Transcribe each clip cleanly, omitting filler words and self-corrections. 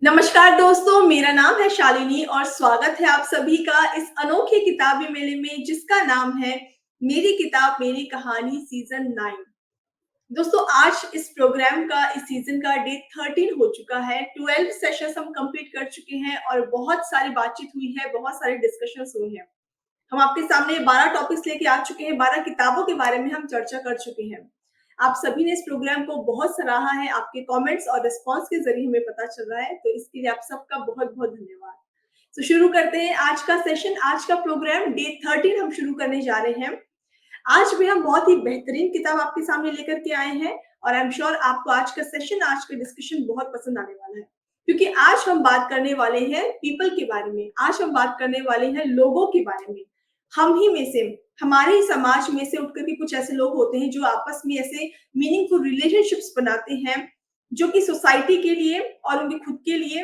नमस्कार दोस्तों, मेरा नाम है शालिनी और स्वागत है आप सभी का इस अनोखे किताबी मेले में जिसका नाम है मेरी किताब मेरी कहानी सीजन 9। दोस्तों आज इस प्रोग्राम का इस सीजन का डे 13 हो चुका है। 12 सेशंस हम कंप्लीट कर चुके हैं और बहुत सारी बातचीत हुई है, बहुत सारे डिस्कशंस हुए हैं। हम आपके सामने 12 टॉपिक्स लेके आ चुके हैं, 12 किताबों के बारे में हम चर्चा कर चुके हैं। आप सभी ने इस प्रोग्राम को बहुत सराहा है, आपके कमेंट्स और रिस्पॉन्स के ज़रिए हमें पता चल रहा है, तो इसके लिए आप सबका बहुत-बहुत धन्यवाद। तो शुरू करते हैं आज का सेशन, आज का प्रोग्राम डे 13 हम शुरू करने जा रहे हैं। आज भी हम बहुत ही बेहतरीन किताब आपके सामने लेकर के आए हैं और आई एम श्योर आपको आज का सेशन, आज का डिस्कशन बहुत पसंद आने वाला है। क्योंकि आज हम बात करने वाले हैं पीपल के बारे में, आज हम बात करने वाले हैं लोगों के बारे में। हम ही में से, हमारे ही समाज में से उठ कर के कुछ ऐसे लोग होते हैं जो आपस में ऐसे मीनिंगफुल रिलेशनशिप्स बनाते हैं, जो कि सोसाइटी के लिए और उनके खुद के लिए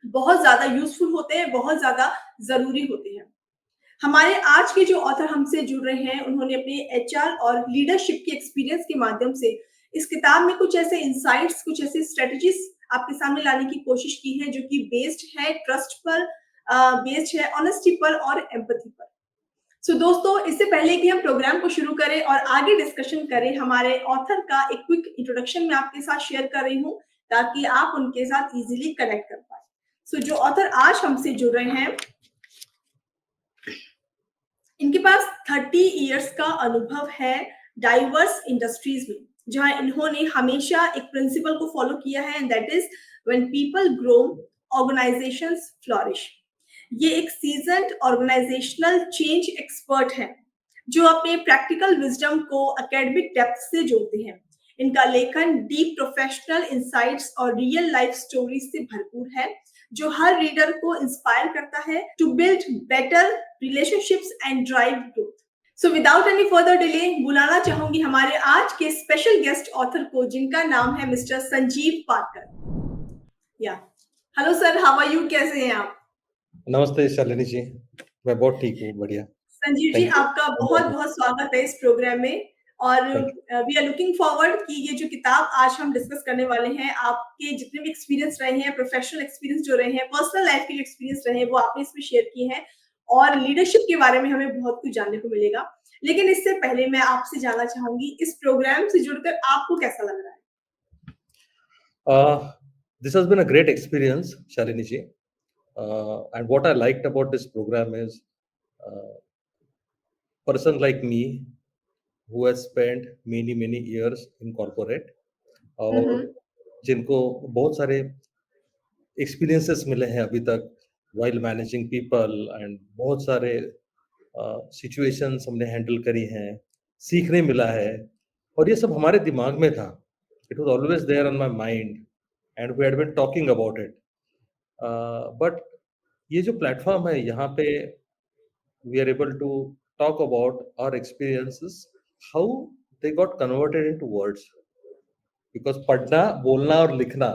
बहुत ज़्यादा यूज़फुल होते हैं, बहुत ज़्यादा ज़रूरी होते हैं। हमारे आज के जो ऑथर हमसे जुड़ रहे हैं, उन्होंने अपने एचआर और लीडरशिप के एक्सपीरियंस के माध्यम से इस किताब में कुछ ऐसे इनसाइट्स, कुछ ऐसे स्ट्रेटजीज आपके सामने लाने की कोशिश की है जो कि बेस्ड है ट्रस्ट पर, बेस्ड है ऑनेस्टी पर और एम्पैथी पर। सो दोस्तों, इससे पहले कि हम प्रोग्राम को शुरू करें और आगे डिस्कशन करें, हमारे ऑथर का एक क्विक इंट्रोडक्शन मैं आपके साथ शेयर कर रही हूँ ताकि आप उनके साथ इजीली कनेक्ट कर पाए। सो जो ऑथर आज हमसे जुड़ रहे हैं, इनके पास 30 इयर्स का अनुभव है डाइवर्स इंडस्ट्रीज में, जहां इन्होंने हमेशा एक प्रिंसिपल को फॉलो किया है and that is when people grow organisations flourish. ये एक सीजन्ड ऑर्गेनाइजेशनल चेंज एक्सपर्ट हैं जो अपने प्रैक्टिकल विजडम को एकेडमिक डेप्थ से जोड़ते हैं। इनका लेखन डीप प्रोफेशनल इंसाइट्स और रियल लाइफ स्टोरीज से भरपूर है जो हर रीडर को इंस्पायर करता है to build better relationships and drive growth. So without any further delay बुलाना चाहूंगी हमारे आज के स्पेशल गेस्ट ऑथर को, जिनका नाम है मिस्टर संजीव पारकर। या hello sir, how are you, कैसे हैं आप? नमस्ते शालिनी जी, मैं बहुत ठीक हूँ, बढ़िया। संजीव जी, आपका बहुत-बहुत स्वागत है इस प्रोग्राम में और वी आर लुकिंग फॉरवर्ड कि ये जो किताब आज हम डिस्कस करने वाले हैं, आपके जितने भी एक्सपीरियंस रहे हैं, प्रोफेशनल एक्सपीरियंस जो रहे हैं, पर्सनल लाइफ के एक्सपीरियंस रहे हैं, वो आपने इसमें शेयर किए हैं और लीडरशिप के बारे में हमें बहुत कुछ जानने को मिलेगा। लेकिन इससे पहले मैं आपसे जानना चाहूंगी, इस प्रोग्राम से जुड़कर आपको कैसा लग रहा है? This has been a great experience, Shalini ji. And what I liked about this program is person like me who has spent many years in corporate और जिनको बहुत सारे experiences मिले हैं अभी तक while managing people and बहुत सारे situations हमने handle करी हैं, सीखने मिला है और ये सब हमारे दिमाग में था. It was always there on my mind and we had been talking about it. But ये जो प्लेटफॉर्म है यहाँ पे we are able to talk about our experiences, how they got converted into words. Because पढ़ना, बोलना और लिखना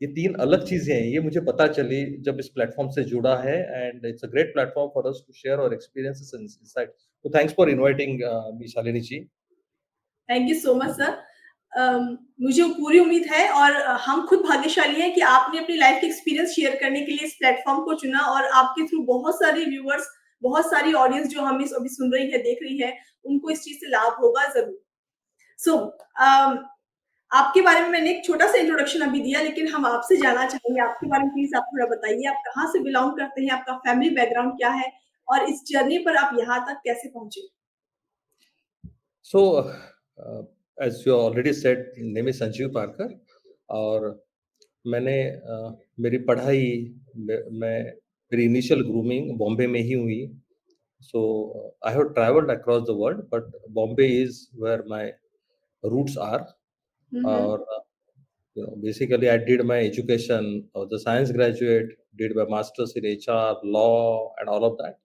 ये तीन अलग चीजें हैं, ये मुझे पता चली जब इस प्लेटफॉर्म से जुड़ा है and it's a great platform for us to share our experiences and insights. So thanks for inviting me, Shalini ji. Thank you so much sir. मुझे पूरी उम्मीद है और हम खुद भाग्यशाली हैं कि आपने अपनी लाइफ के एक्सपीरियंस शेयर करने के लिए इस प्लेटफॉर्म को चुना और आपके थ्रू बहुत सारे व्यूअर्स, बहुत सारी ऑडियंस जो हमें अभी सुन रही है, देख रही है, उनको इस चीज से लाभ होगा जरूर। सो आपके बारे में मैंने एक छोटा सा इंट्रोडक्शन अभी दिया, लेकिन हम आपसे जानना चाहेंगे आपके बारे में। प्लीज आप थोड़ा बताइए, आप कहाँ से बिलोंग करते हैं, आपका फैमिली बैकग्राउंड क्या है और इस जर्नी पर आप यहाँ तक कैसे पहुंचे? So, as you already said, name is Sanjeev Parkar और मैंने मेरी पढ़ाई मेरी इनिशियल ग्रूमिंग बॉम्बे में ही हुई. So I have traveled across the world, but Bombay is where my roots are. और basically I did my education. I was a science graduate, did my masters in HR, law, and all of that.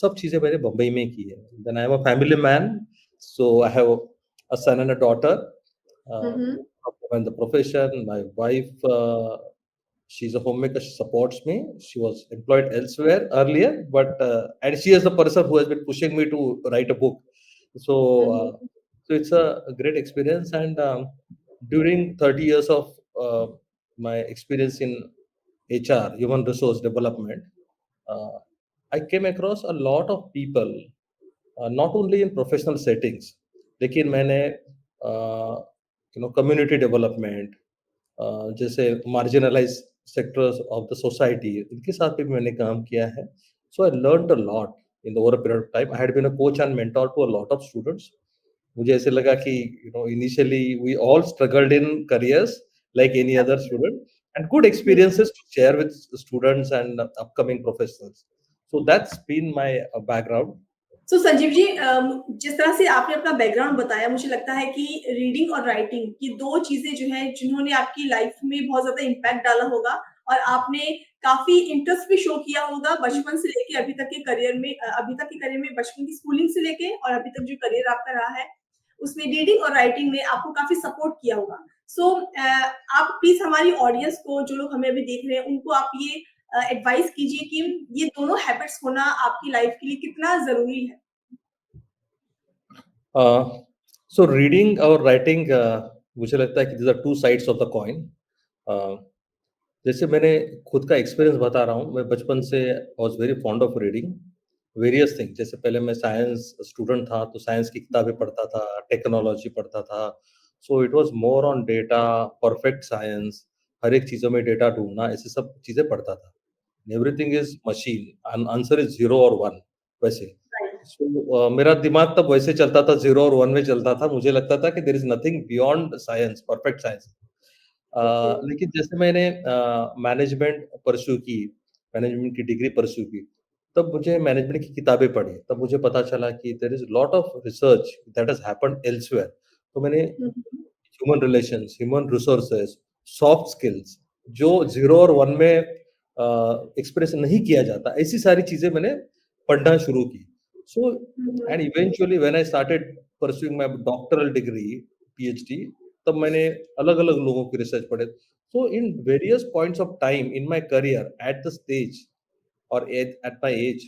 सब चीजें मैंने बम्बई में की है. Then I am a family man, so I have a son and a daughter. And the profession, my wife, she's a homemaker. She supports me. She was employed elsewhere earlier, but and she is the person who has been pushing me to write a book. So, so it's a great experience. And during 30 years of my experience in HR, human resource development, uh, I came across a lot of people, not only in professional settings, लेकिन मैंने community development, जैसे marginalized sectors of the society, इनके साथ भी मैंने काम किया है. So I learned a lot in the over a period of time. I had been a coach and mentor to a lot of students. मुझे ऐसे लगा कि initially we all struggled in careers like any other student, and good experiences to share with students and upcoming professionals. So that's been my background. सो संजीव जी, जिस तरह से आपने अपना background बताया, मुझे लगता है कि रीडिंग और राइटिंग ये 2 चीज़ें जो हैं जिन्होंने आपकी लाइफ में बहुत ज़्यादा इम्पैक्ट डाला होगा और आपने काफ़ी इंटरेस्ट भी शो किया होगा बचपन से लेके अभी तक के करियर में, अभी तक के करियर में बचपन की स्कूलिंग से लेके और अभी तक जो करियर आपका रहा है, उसमें रीडिंग और राइटिंग ने आपको काफ़ी सपोर्ट किया होगा। सो आप प्लीज़ हमारी ऑडियंस को, जो लोग हमें अभी देख रहे हैं, उनको आप ये एडवाइस कीजिए कि ये दोनों हैबिट्स होना आपकी लाइफ के लिए कितना ज़रूरी है? Uh, so reading और writing, मुझे लगता है कि these are two sides of the coin. Uh, जैसे मैंने खुद का एक्सपीरियंस बता रहा हूँ, मैं बचपन से was very fond of reading various thing. जैसे पहले मैं साइंस स्टूडेंट था, तो साइंस की किताबें पढ़ता था, टेक्नोलॉजी पढ़ता था. So it was more on data, perfect science, हर एक चीज़ों में डेटा ढूँढना, ऐसे सब चीज़ें पढ़ता था. Everything is machine, answer is 0 और 1 वैसे. राइट, सो मेरा दिमाग तब वैसे चलता था, 0 और 1 में चलता था. मुझे लगता था कि there is nothing beyond science, perfect science. Okay. लेकिन जैसे मैंने मैनेजमेंट परस्यू की, मैनेजमेंट की डिग्री परस्यू की, तब मुझे मैनेजमेंट की किताबें पढ़ी. तब मुझे पता चला कि there is lot of research that has happened elsewhere. तो मैंने hmm, hmm. Human relations, human resources, soft skills, जो 0 और 1 में एक्सप्रेस नहीं किया जाता, ऐसी सारी चीज़ें मैंने पढ़ना शुरू की. So hmm, and hmm. Eventually when I started pursuing my doctoral degree, PhD, तब मैंने अलग-अलग लोगों की रिसर्च पढ़े. So in various points of time in my career, at the stage or at my age,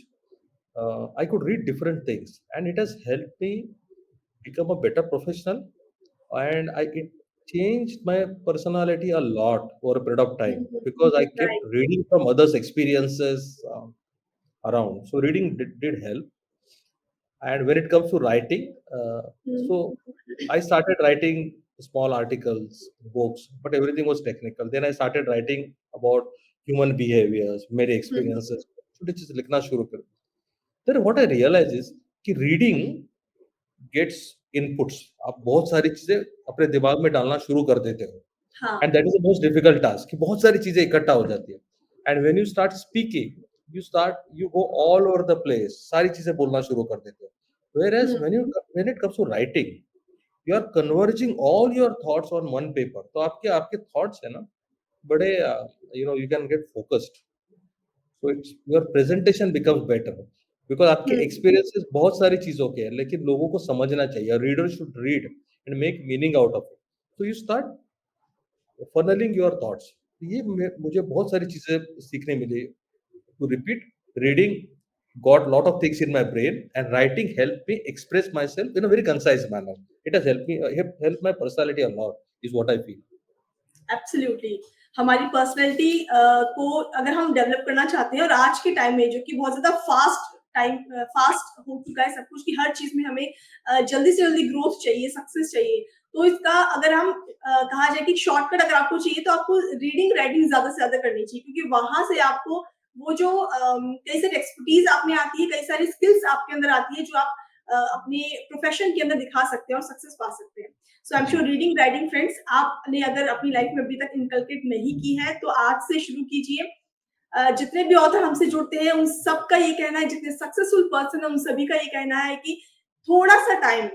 I could read different things, and it has helped me become a better professional. And it changed my personality a lot over a period of hmm, time hmm. because I kept right. reading from others' experiences around. So reading did help. And when it comes to writing, hmm, so I started writing small articles, books, but everything was technical. Then I started writing about human behaviors, मेरे हुँ, experiences, छोटी चीज़ लिखना शुरू कर. Then what I realized is कि reading gets inputs. आप बहुत सारी चीज़ें अपने दिमाग में डालना शुरू कर देते हो. हाँ। And that is the most difficult task कि बहुत सारी चीज़ें इकट्ठा हो जाती है. And when you start speaking, you go all over the place. सारी चीज़ें बोलना शुरू कर देते हो. Whereas hmm, when it comes to writing, you are converging all your thoughts on one paper. तो आपके आपके thoughts है ना, बड़े you can get focused. So it's your presentation becomes better because आपके हुँ, experiences बहुत सारी चीज़ों के हैं, लेकिन लोगों को समझना चाहिए. A reader should read and make meaning out of it. So you start funnelling your thoughts. ये मुझे बहुत सारी चीजें सीखने मिली. To repeat, reading got lot of things in my brain, and writing helped me express myself in a very concise manner. It has helped me, helped my personality a lot, is what I feel. Absolutely. हमारी personality को अगर हम develop करना चाहते हैं और आज के टाइम में जो कि बहुत ज़्यादा फास्ट हो चुका है सब कुछ कि हर चीज़ में हमें जल्दी से जल्दी ग्रोथ चाहिए, सक्सेस चाहिए। तो इसका अगर हम कहा जाए कि शॉर्टकट अगर आपको चाहिए तो आपको रीडिंग, राइटिंग ज़्यादा से ज़्यादा करनी चाहिए क्योंकि वहाँ से आपको वो जो कई सारी एक्सपर्टीज़ आप में आती है, कई सारी स्किल्स आपके अंदर आती है जो आप अपने प्रोफ़ेशन के अंदर दिखा सकते हैं और सक्सेस पा सकते हैं। सो आई एम जी. श्योर रीडिंग राइटिंग फ्रेंड्स आपने अगर अपनी लाइफ में अभी तक इनकलकेट नहीं की है तो आज से शुरू कीजिए। जितने भी ऑथर हमसे जुड़ते हैं उन सबका ये कहना है, जितने सक्सेसफुल पर्सन है उन सभी का ये कहना है कि थोड़ा सा टाइम,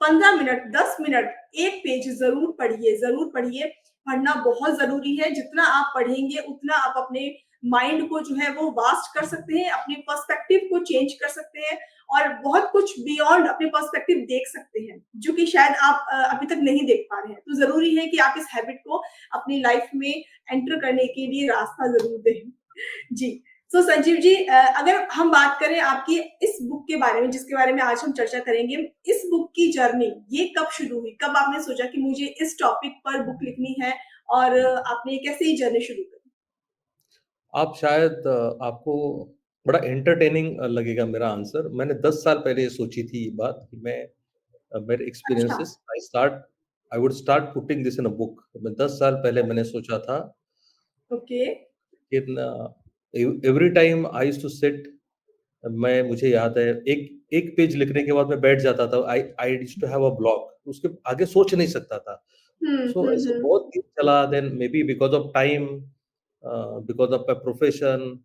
15 मिनट, 10 मिनट, 1 पेज ज़रूर पढ़िए, ज़रूर पढ़िए। पढ़ना बहुत ज़रूरी है, जितना आप पढ़ेंगे उतना आप अपने माइंड को जो है वो वास्ट कर सकते हैं, अपने पर्सपेक्टिव को चेंज कर सकते हैं और बहुत कुछ बियॉन्ड अपने पर्सपेक्टिव देख सकते हैं, जो कि शायद आप अभी तक नहीं देख पा रहे हैं। तो ज़रूरी है कि आप इस हैबिट को अपनी लाइफ में एंटर करने के लिए रास्ता ज़रूर दें। जी। सो संजीव जी, अगर हम बात करें आपकी इस बुक के बारे में जिसके बारे में आज हम चर्चा करेंगे, इस बुक की जर्नी ये कब शुरू हुई? कब आपने सोचा कि मुझे इस टॉपिक पर बुक लिखनी है और आपने कैसे ये जर्नी शुरू करी? आप शायद आपको बड़ा एंटरटेनिंग लगेगा मेरा आंसर। मैंने 10 साल पहले ये सोची थी ये बात कि मैं मेरे अच्छा, experiences I would start putting this in a book. मैं 10 साल पहले मैंने सोचा था ओके। कि every time I used to sit. मैं मुझे याद है एक एक पेज लिखने के बाद मैं बैठ जाता था। I I used to have a block. उसके आगे सोच नहीं सकता था। हुँ, सो हुँ, ऐसे हुँ। बहुत दिन चला, then maybe because of time, because of my profession,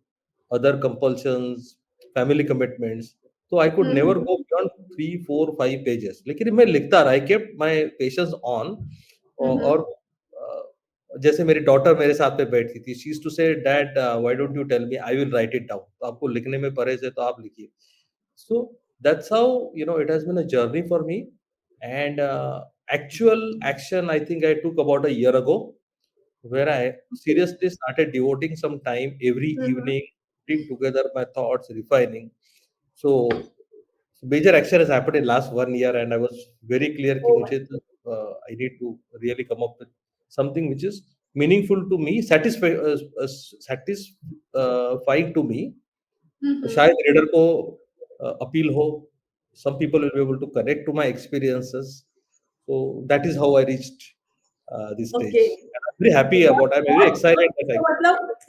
other compulsions, family commitments, तो I could हुँ, never हुँ। go beyond 3, 4, 5 pages। लेकिन मैं लिखता रहा, I kept my patience on। हुँ, और हुँ। जैसे मेरी डॉटर मेरे साथ में बैठती थी, she used to say, dad why don't you tell me, I will write it down. तो आपको लिखने में परहेज है तो आप लिखिए। So that's how, it has been a journey for me। And actual action, I think I took about a year ago, where I okay. seriously started devoting some time every hmm, hmm. evening, putting together my thoughts, refining. So major action has happened in last 1 year, and I was very clear कि ओह! मुझे तो, I need to really come up with something which is meaningful to me, satisfying to me। हुँ, शायद हुँ। Reader को appeal हो। Some people will be able to connect to my experiences। So that is how I reached this okay. stage। And I'm very happy बहुत about, I'm very बहुत excited that I,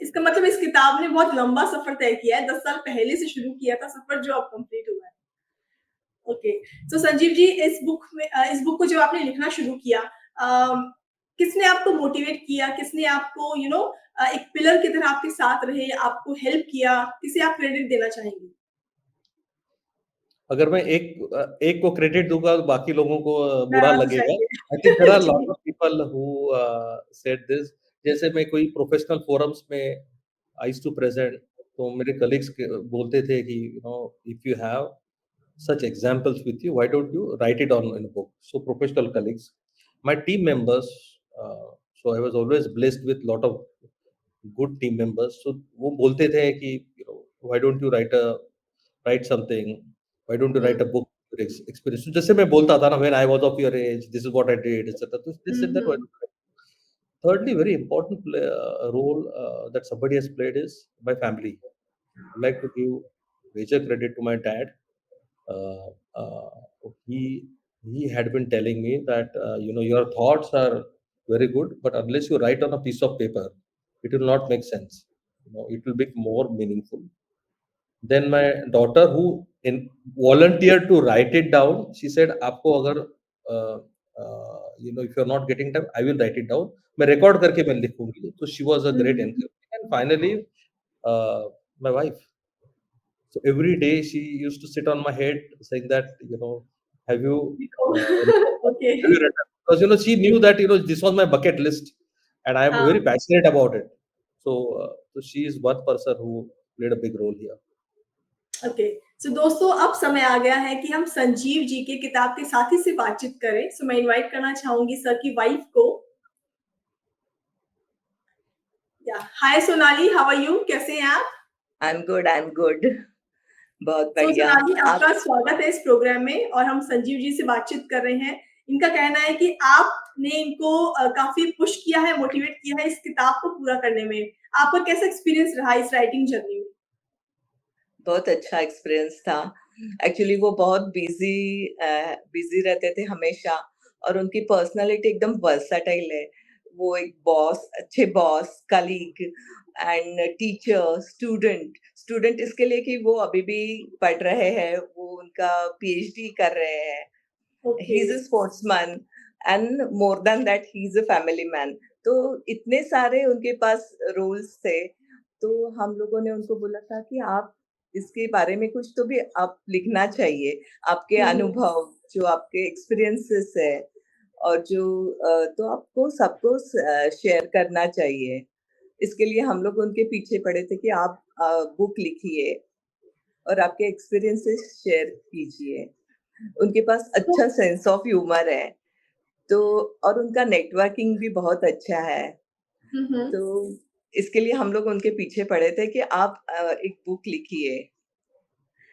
इसका मतलब इस किताब ने बहुत लंबा सफ़र तय किया है, 10 साल पहले से शुरू किया था सफ़र जो अब कंप्लीट हुआ है। ओके। सो संजीव जी इस बुक को जब आपने लिखना शुरू किया किसने आपको मोटिवेट किया? किसने आपको एक पिलर की तरह आपके साथ रहे, आपको हेल्प किया? किसे आप क्रेडिट देना चाहेंगी? अगर मैं एक को क्रेडिट दूँगा तो बाकी लोगों को बुरा नाराज़ हो लगेगा। जाएँगे। I think there are lot जी। Of people who said this. जैसे मैं कोई प्रोफेशनल फोरम्स में आई यूज्ड टू प्रेजेंट, तो मेरे कलीग्स बोलते थे कि if you have such examples with you, why don't you write it on in a book? So professional colleagues, my team members, so I was always blessed with lot of good team members। So वो बोलते थे कि why don't you write something, why don't you hmm, write a book your experience। So जैसे मैं बोलता था ना, when I was of your age, this is what I did, etc। तो they hmm, said that why hmm, don't you write? Thirdly, very important role that somebody has played is my family। I like to give major credit to my dad। uh, uh, he he had been telling me that your thoughts are very good, but unless you write on a piece of paper, it will not make sense। it will be more meaningful। Then my daughter, who volunteered to write it down, she said, "आपको अगर if you're not getting time, I will write it down। मैं record करके मैं लिखूंगी।" So she was a hmm, great hmm, encouragement। And finally, my wife, so every day she used to sit on my head saying that, have you देखो written? Okay. Have you written? Because she knew that this was my bucket list, and I am हाँ, very passionate about it। So she is one person who played a big role here। Okay. So दोस्तों अब समय आ गया है कि हम संजीव जी के किताब के साथी से बातचीत करें। सो मैं इनवाइट करना चाहूँगी सर की वाइफ को। या हाय सोनाली, हाउ आर यू? कैसे हैं आप? आई एम गुड बहुत सो बढ़िया। सोनाली आप आपका स्वागत है इस प्रोग्राम में और हम संजीव जी से बातचीत कर रहे हैं। इनका कहना है कि आपने इनको काफ़ी पुश किया है, मोटिवेट किया है इस किताब को पूरा करने में। आपका कैसा एक्सपीरियंस रहा इस राइटिंग जर्नी में? बहुत अच्छा एक्सपीरियंस था। एक्चुअली वो बहुत बिज़ी रहते थे हमेशा और उनकी पर्सनैलिटी एकदम वर्सेटाइल है। वो एक अच्छे boss, colleague and teacher, student इसके लिए कि वो अभी भी पढ़ रहे हैं, वो उनका पीएचडी कर रहे हैं। Okay. He is a sportsman and more than that he is a family man. तो इतने सारे उनके पास रोल्स थे, तो हम लोगों ने उनको बोला था कि आप इसके बारे में कुछ तो भी आप लिखना चाहिए। आपके हुँ, हुँ। अनुभव, जो आपके एक्सपीरियंसेस है और जो तो आपको सबको शेयर करना चाहिए। इसके लिए हम लोग उनके पीछे पड़े थे कि आप बुक लिखिए और आपके एक्सपीरियंसेस शेयर कीजिए। उनके पास तो अच्छा सेंस ऑफ ह्यूमर है, तो और उनका नेटवर्किंग भी बहुत अच्छा है। हुँ, हुँ। तो इसके लिए हम लोग उनके पीछे पड़े थे कि आप एक बुक लिखिए,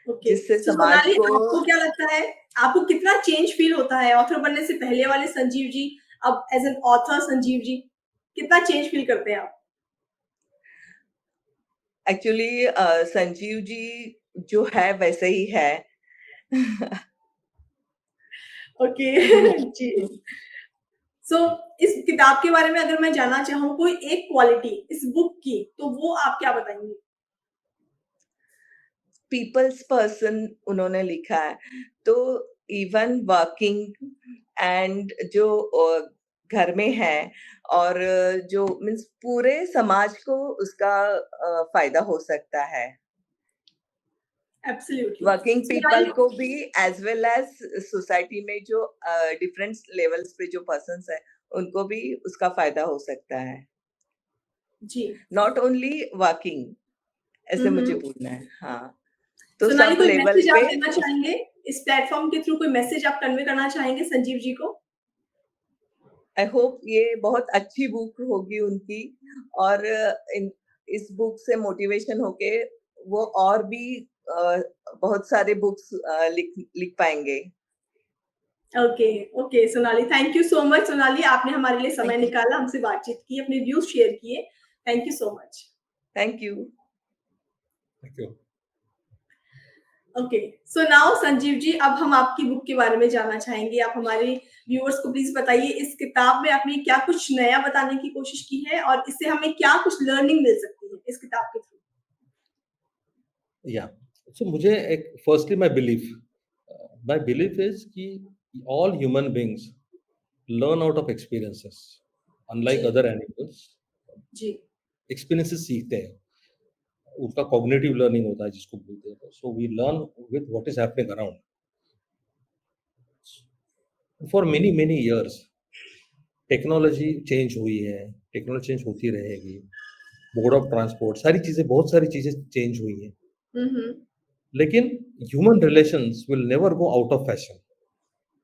ओके। जिससे तो समाज सोनाली को आपको क्या लगता है, आपको कितना चेंज फ़ील होता है ऑथर बनने से पहले वाले संजीव जी, अब as an author Sanjeev ji? कितना चेंज फील करते हैं आप? एक्चुअली संजीव जी जो है वैसे ही है। ओके। जी। सो इस किताब के बारे में अगर मैं जानना चाहूँ कोई एक क्वालिटी इस बुक की, तो वो आप क्या बताएँगी? पीपल्स पर्सन उन्होंने लिखा है। तो इवन वर्किंग एंड जो घर में है और जो मीन्स पूरे समाज को उसका फ़ायदा हो सकता है। एब्सोल्युटली। वर्किंग पीपल सुनाइए। को भी एज़ वेल एज़ सोसाइटी में जो डिफरेंट लेवल्स पे जो पर्सन्स हैं, उनको भी उसका फ़ायदा हो सकता है। जी। नॉट ओनली वर्किंग हुँ, ऐसे मुझे हुँ। बोलना है। हाँ, तो सोनाली सब कोई लेवल मैसेज आप पे देना उस चाहेंगे? इस प्लेटफ़ॉर्म के थ्रू कोई मैसेज आप कन्वे करना चाहेंगे संजीव जी को? आई होप ये बहुत अच्छी बुक होगी उनकी और इन इस बुक से मोटिवेशन होके वो और भी अ, बहुत सारे बुक्स लिख लिख पाएँगे। Okay, okay Sonali, thank you so much Sonali, आपने हमारे लिए समय थैंक यू, निकाला, हमसे बातचीत की, अपने व्यूज़ शेयर किए। Thank you so much. Thank you. Thank you. Okay, so now Sanjeev ji, अब हम आपकी बुक के बारे में जानना चाहेंगे। आप हमारे व्यूअर्स को प्लीज़ बताइए इस किताब में आपने क्या कुछ नया बताने की कोशिश की है और इससे हमें क्या कुछ लर्निंग मिल सकती है इस किताब के थ्रू? या सो मुझे एक फर्स्टली माय बिलीफ इज कि all human beings learn out of experiences जी, अनलाइक अदर एनिमल्स जी। एक्सपीरियंसेस सीखते हैं उनका कॉग्निटिव लर्निंग होता है जिसको बोलते हैं so we learn with what is happening around for many many years technology change हुई है टेक्नोलॉजी चेंज होती रहेगी मोड ऑफ ट्रांसपोर्ट सारी चीजें बहुत सारी चीजें चेंज हुई हैं हुँ, हुँ। लेकिन human relations will never go out of fashion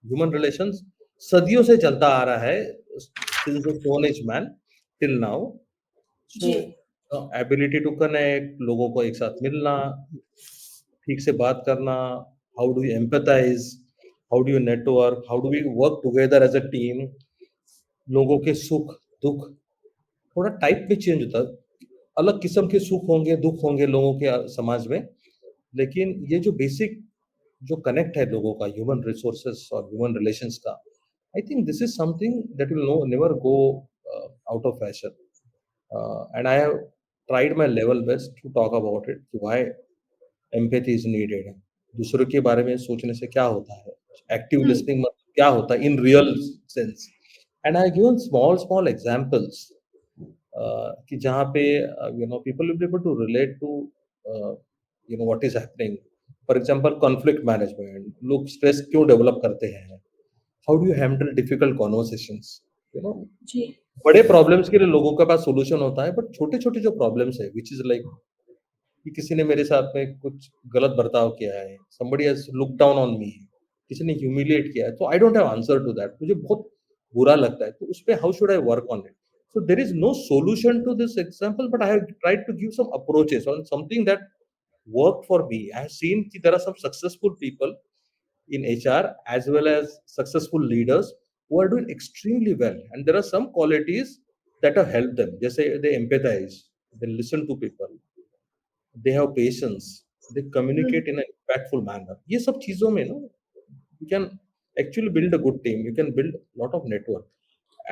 human relations सदियों से चलता आ रहा है since the stone age man till now so जी। एबिलिटी टू कनेक्ट लोगों को एक साथ मिलना ठीक से बात करना how do you empathise how do you network how do we work together as a team लोगों के सुख दुख थोड़ा टाइप में चेंज होता है अलग किस्म के सुख होंगे दुख होंगे लोगों के समाज में लेकिन ये जो बेसिक जो कनेक्ट है लोगों का ह्यूमन रिसोर्सेस और ह्यूमन रिलेशंस का I think this is something that will no never go out of fashion and I have tried my level best to talk about it कि why empathy is needed दूसरों के बारे में सोचने से क्या होता है एक्टिव हुँ, लिसनिंग मतलब क्या होता है in real sense and I given small small examples कि जहाँ पे you know people will be able to relate to you know what is happening for example conflict management लोग स्ट्रेस क्यों डेवलप करते हैं how do you handle difficult conversations you know जी। बड़े problems के लिए लोगों के पास सॉल्यूशन होता है बट छोटे छोटे जो प्रॉब्लम्स है विच इज लाइक कि किसी ने मेरे साथ में कुछ गलत बर्ताव किया है somebody has looked down on me किसी ने ह्यूमिलिएट किया है तो I don't have answer to that मुझे बहुत बुरा लगता है तो उस पे how should I work on it so there is no solution to this example but I have tried to give some approaches on something that worked for me I have seen कि there are some successful people in HR as well as successful leaders who are doing extremely well and there are some qualities that have helped them जैसे they empathize they listen to people they have patience they hmm, communicate in an impactful manner ये सब चीजों में ना you can actually build a good team you can build a lot of network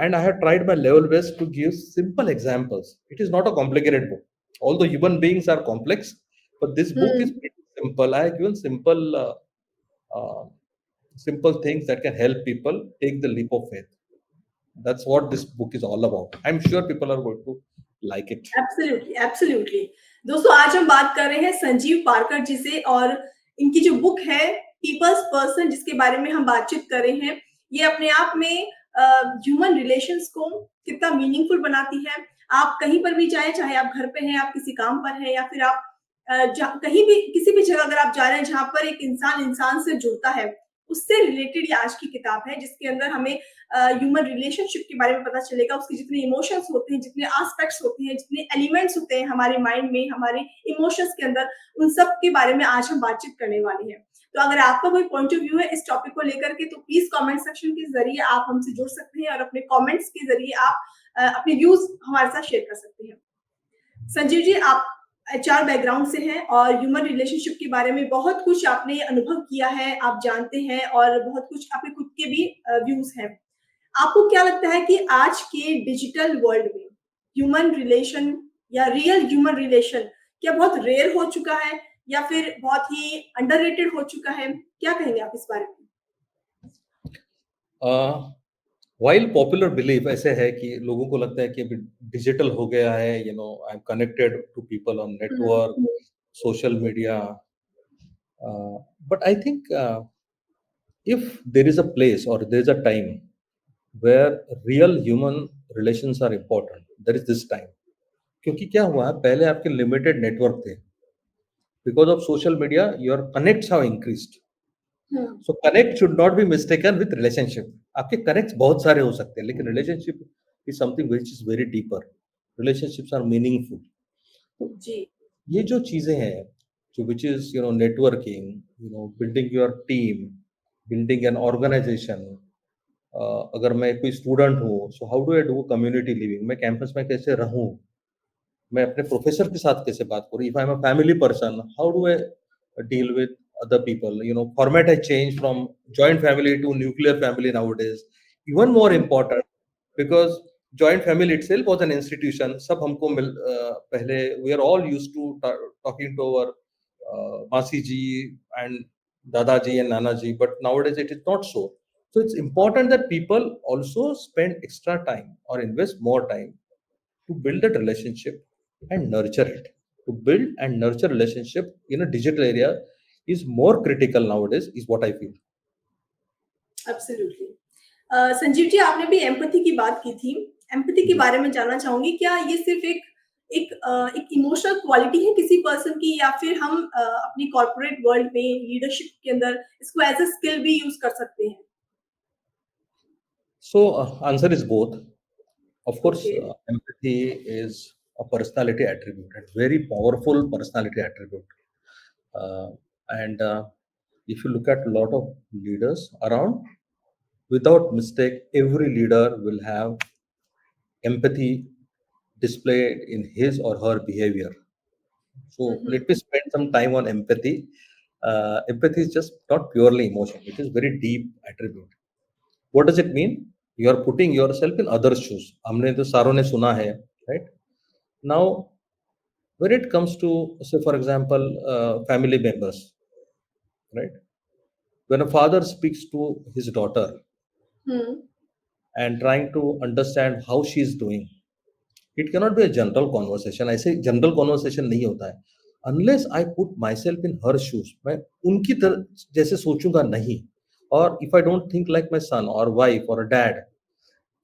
and I have tried my level best to give simple examples it is not a complicated book although human beings are complex but this book is hmm. pretty simple I have given uh, simple things that can help people take the leap of faith that's what this book is all about I'm sure people are going to like it absolutely, absolutely. दोस्तों आज हम बात कर रहे हैं संजीव पारकर जी से और इनकी जो बुक है पीपल्स पर्सन जिसके बारे में हम बातचीत कर रहे हैं, ये अपने आप में ह्यूमन रिलेशंस को कितना मीनिंगफुल बनाती है। आप कहीं पर भी जाएँ, चाहे आप घर पे हैं, आप किसी काम पर हैं या फिर आप कहीं भी किसी भी जगह अगर आप जा रहे हैं जहाँ पर एक इंसान इंसान से जुड़ता है, उससे रिलेटेड ये आज की किताब है जिसके अंदर हमें ह्यूमन रिलेशनशिप के बारे में पता चलेगा, उसके जितने इमोशंस होते हैं, जितने एस्पेक्ट्स होते हैं, जितने एलिमेंट्स होते हैं हमारे माइंड में, हमारे इमोशंस के अंदर, उन सब के बारे में आज हम बातचीत करने वाले हैं। तो अगर आपका कोई पॉइंट ऑफ व्यू है इस टॉपिक को लेकर के, तो प्लीज कमेंट सेक्शन के जरिए आप हमसे जुड़ सकते हैं और अपने कमेंट्स के जरिए आप अपने व्यूज हमारे साथ शेयर कर सकते हैं। संजीव जी, आप एचआर बैकग्राउंड से हैं और ह्यूमन रिलेशनशिप के बारे में बहुत कुछ आपने अनुभव किया है, आप जानते हैं और बहुत कुछ आपके खुद के भी व्यूज हैं। आपको क्या लगता है कि आज के डिजिटल वर्ल्ड में ह्यूमन रिलेशन या रियल ह्यूमन रिलेशन क्या बहुत रेयर हो चुका है या फिर बहुत ही अंडररेटेड हो चुका है? क्या कहेंगे आप इस बारे में? वाइल पॉपुलर बिलीफ ऐसे है कि लोगों को लगता है कि अभी डिजिटल हो गया है, I am connected to people on network, social media, but I think if there is a place or there is a time where real human relations are important, there is this time. क्योंकि क्या हुआ है, पहले आपके limited network थे, because of social media your connects have increased. So connect should not be mistaken with relationship. आपके connects बहुत सारे हो सकते हैं, लेकिन relationship is something which is very deeper. Relationships are meaningful. जी, ये जो चीजें हैं, जो which is networking, building your team, building an organization. अगर मैं कोई स्टूडेंट हूँ, so how do I do community living, मैं कैंपस में कैसे रहूँ, मैं अपने प्रोफेसर के साथ कैसे बात करूँ, if I am a family person, how do I deal with other people. Format has changed from joint family to nuclear family nowadays. Even more important, because joint family itself was an institution. सब हमको पहले we are all used to talking to our मासी जी and दादाजी and nanaji, but nowadays it is not so. So it's important that people also spend extra time or invest more time to build that relationship and nurture it. To build and nurture relationship in a digital area is more critical nowadays, is what I feel. Absolutely. Sanjeev ji, आपने भी empathy की बात की थी। Empathy के बारे में जानना चाहूंगी, क्या ये सिर्फ एक इमोशनल क्वालिटी है किसी पर्सन की, या फिर हम अपनी कॉर्पोरेट वर्ल्ड में लीडरशिप के अंदर इसको एज अ स्किल भी यूज कर सकते हैं? So answer is both. Of course, Okay. empathy is a personality attribute, a very powerful personality attribute. And if you look at a lot of leaders around, without mistake, every leader will have empathy displayed in his or her behavior. So let me spend some time on empathy. Empathy is just not purely emotion; it is very deep attribute. What does it mean? You are putting yourself in others' shoes. हमने तो सारों ने सुना है, right? Now, when it comes to, say, for example, family members, right? When a father speaks to his daughter and trying to understand how she is doing, it cannot be a general conversation. ऐसे general conversation नहीं होता है. Unless I put myself in her shoes, मैं उनकी तरह जैसे सोचूंगा नहीं. Or if I don't think like my son or wife or a dad,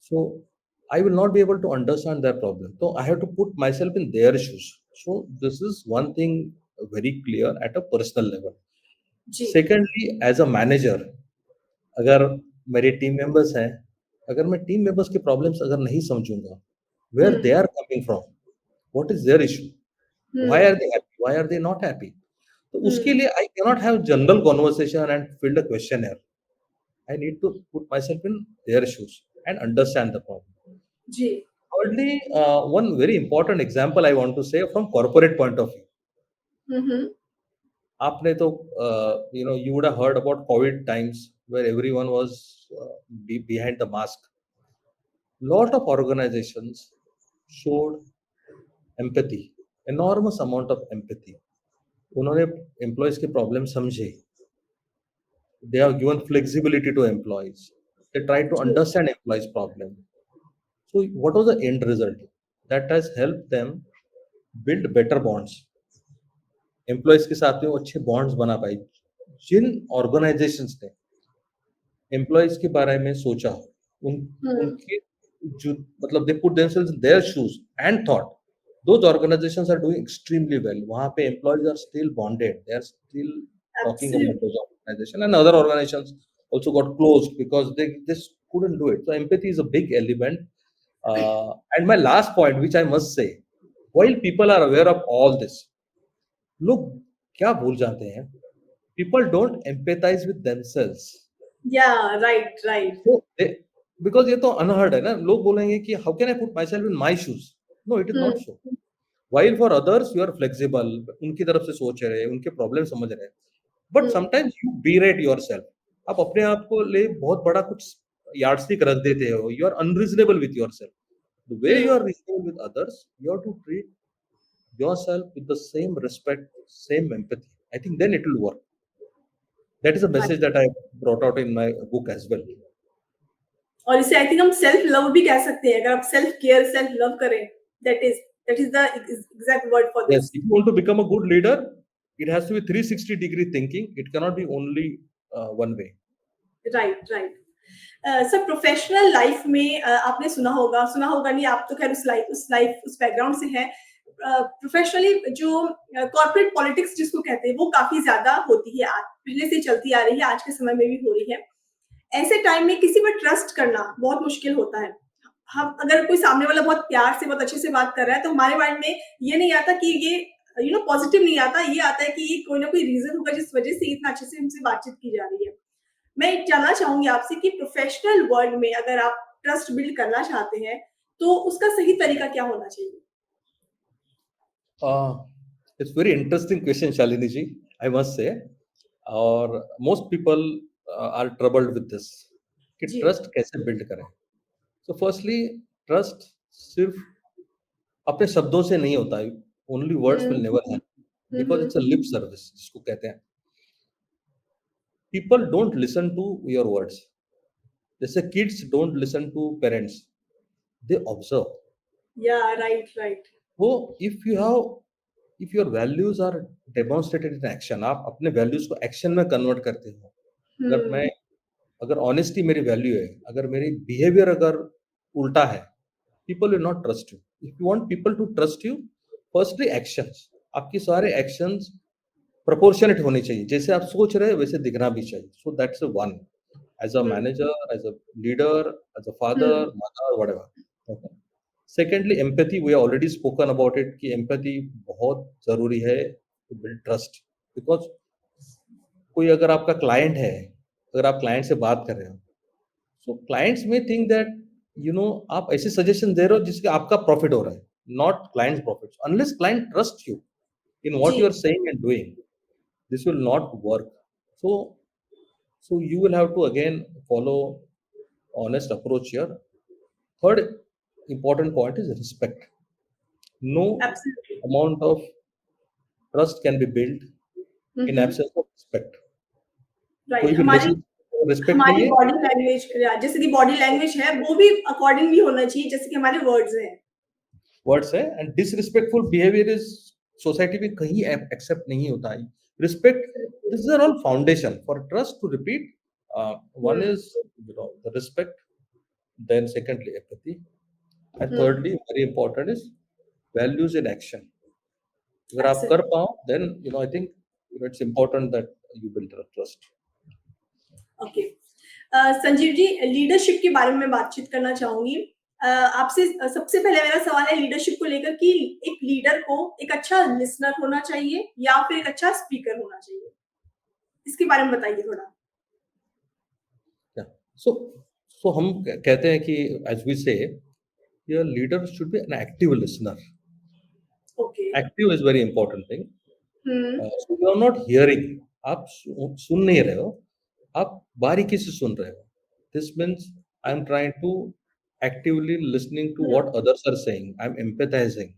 so I will not be able to understand their problem. So I have to put myself in their shoes. So this is one thing very clear at a personal level. Ji, Secondly, as a manager, अगर मेरे team members हैं, अगर मैं team members के problems अगर नहीं समझूंगा, where they are coming from, what is their issue, why are they happy, why are they not happy, तो उसके लिए I cannot have general conversation and field a questionnaire. I need to put myself in their shoes and understand the problem. Ji, Thirdly, one very important example I want to say from corporate point of view. आपने तो you would have heard about COVID times where everyone was behind the mask. Lot of organizations showed empathy, enormous amount of empathy. उन्होंने employees के problem समझे. They have given flexibility to employees. They try to understand employees' problem. So what was the end result? That has helped them build better bonds. Employees के साथ में वो अच्छे bonds बना पाई. जिन organizations ने employees के बारे में सोचा, उनके जो मतलब they put themselves in their shoes and thought, those organizations are doing extremely well. वहाँ पे employees are still bonded. They are still talking about those organizations, and other organizations also got closed because they just couldn't do it. So empathy is a big element. And my last point, which I must say, while people are aware of all this, लोग क्या भूल जाते हैं people don't empathize with themselves. Yeah, right. So because ये तो unheard है ना, लोग बोलेंगे कि how can I put myself in my shoes. No, it is not so. While for others you are flexible, उनकी तरफ से सोच रहे, उनके प्रॉब्लम समझ रहे, but sometimes you berate yourself. आप अपने आप को ले बहुत बड़ा कुछ यार्डस्टिक रख देते हो. You are unreasonable with your self. The way you are reasonable with others, you have to treat yourself with the same respect, same empathy. I think then it will work. That is a message that I brought out in my book as well. और इसे I think हम self love भी कह सकते हैं. अगर आप self care, self love करें, that is the exact word for Yes, this. if you want to become a good leader, it has to be 360-degree thinking. It cannot be only one way. Right. Sir, professional life में आपने सुना होगा नहीं, आप तो खैर उस background से हैं. प्रोफेशनली जो कॉर्पोरेट पॉलिटिक्स जिसको कहते हैं, वो काफी ज्यादा होती है, पहले से चलती आ रही है, आज के समय में भी हो रही है. ऐसे टाइम में किसी पर ट्रस्ट करना बहुत मुश्किल होता है. हम अगर कोई सामने वाला बहुत प्यार से, बहुत अच्छे से बात कर रहा है, तो हमारे माइंड में ये नहीं आता कि ये पॉजिटिव नहीं आता. ये आता है कि कोई ना कोई रीजन होगा जिस वजह से इतना अच्छे से हमसे बातचीत की जा रही है. मैं जानना चाहूंगी आपसे कि प्रोफेशनल वर्ल्ड में अगर आप ट्रस्ट बिल्ड करना चाहते हैं, तो उसका सही तरीका क्या होना चाहिए? It's very interesting question, Shalini ji, I must say. और most people are troubled with this कि जी. ट्रस्ट कैसे बिल्ड करें. So firstly, trust सिर्फ अपने शब्दों से नहीं होता है. Only words will never help because it's a lip service जिसको कहते हैं. People don't listen to your words. जैसे kids don't listen to parents, they observe. Yeah, right. So if your values are demonstrated in action, आप अपने values को action में convert करते हो. अगर honesty मेरी value है, अगर मेरी behavior अगर उल्टा है, people will not trust you. If you want people to trust you, firstly actions. आपकी सारे actions proportionate होने चाहिए. जैसे आप सोच रहे हैं वैसे दिखना भी चाहिए. So that's the one. As a manager, as a leader, as a father, mother, whatever. Okay. Secondly, empathy. We have already spoken about it कि empathy बहुत जरूरी है to build trust. Because कोई अगर आपका client है, अगर आप client से बात कर रहे हो, so clients may think that आप ऐसे suggestion दे रहे हो जिसके आपका profit हो रहा है, not client's profit. Unless client trusts you in what you are saying and doing, this will not work. So you will have to again follow honest approach here. Third important point is respect. No Absolutely. amount of trust can be built in absence of respect. Right. कोई भी respect नहीं हमारी है. Body language, जैसे कि body language है, वो भी अकॉर्डिंगली होना चाहिए जैसे कि हमारे वर्ड्स हैं. And disrespectful behavior is society में कहीं accept नहीं होता है. Respect, these are all foundation for trust to repeat. One is the respect, then secondly empathy, and thirdly very important is values in action. अगर आप कर पाओ, then I think it's important that you build trust. Okay. Sanjeev ji, leadership के बारे में बातचीत करना चाहूंगी. आपसे सबसे पहले मेरा सवाल है लीडरशिप को लेकर कि एक लीडर को एक अच्छा लिसनर होना चाहिए या फिर एक अच्छा स्पीकर होना चाहिए. इसके बारे में बताइए थोड़ा. So हम कहते हैं कि as we say, your leader should be an active listener. Okay. Active is very important thing. So you are not hearing. आप सुन नहीं रहे हो, आप बारीकी से सुन रहे हो. This means I am trying to actively listening to what others are saying. I am empathizing.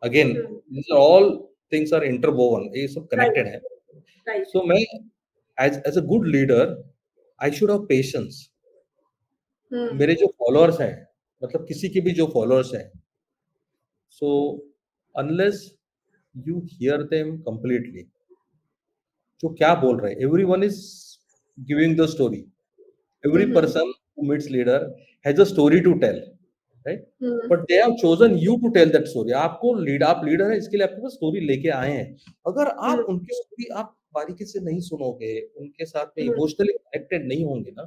Again, these are all things are interwoven. ये सब connected है. Right. So मैं as a good leader, I should have patience. मेरे जो followers हैं, मतलब किसी के भी जो followers हैं, so unless you hear them completely, जो क्या बोल रहे हैं, everyone is giving the story. Every person who meets leader has a story to tell, right? But they have chosen you to tell that story. आप leader है, इसके लिए आपके पास story लेके आए हैं. अगर आप उनकी story आप बारीकी से नहीं सुनोगे, उनके साथ में emotionally connected नहीं होंगे ना,